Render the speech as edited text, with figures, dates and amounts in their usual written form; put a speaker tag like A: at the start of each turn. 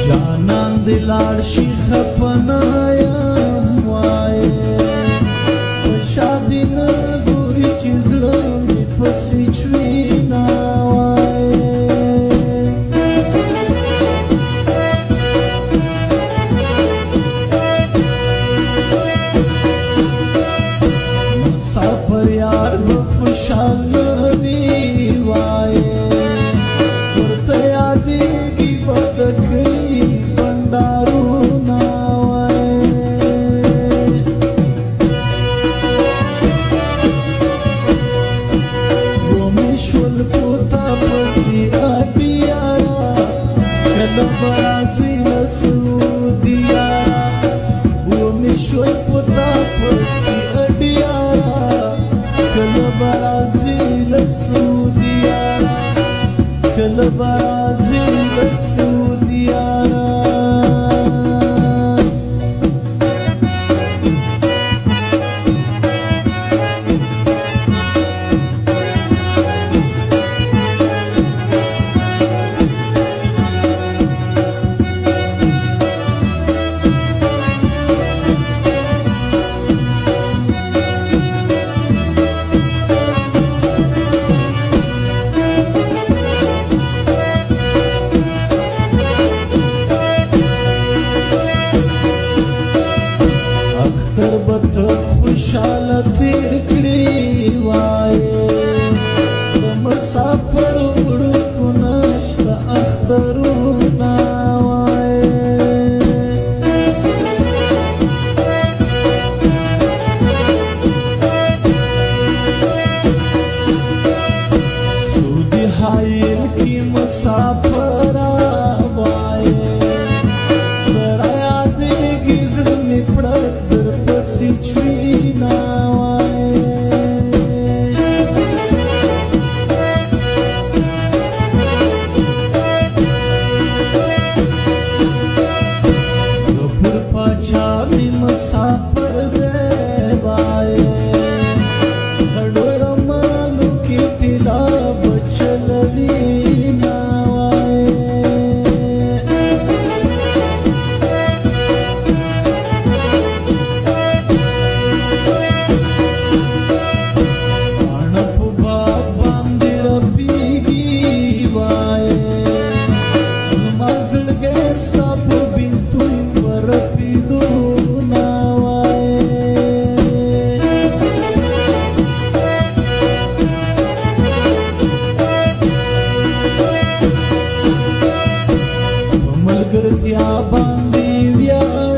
A: جانان دی لاړ شي خپنه یم وایې په شادي نه ګوري چې زړه مې پسې چوینه مسافر یار به خوشحاله وي وایې ورته یادېږي به د کلي بنډارونه وایې ومې شول په تا پسې اډې یاره کله به راځې له سعودي یاره ومې شول په تا پسې اډې یاره کله به راځې له سعودي یاره کله به راځې له سعودي یاره اختر به ته خوشحاله تېر کړې وایې د مسافر وړوکو نشته اخترونه وایې سعودي حایل کې مسافره وایې چوینه وایې غفور پاچا مې مسافر دی وایې خړو رمالو کې طلا به چلوینه ملګرتیا باندې ویاړ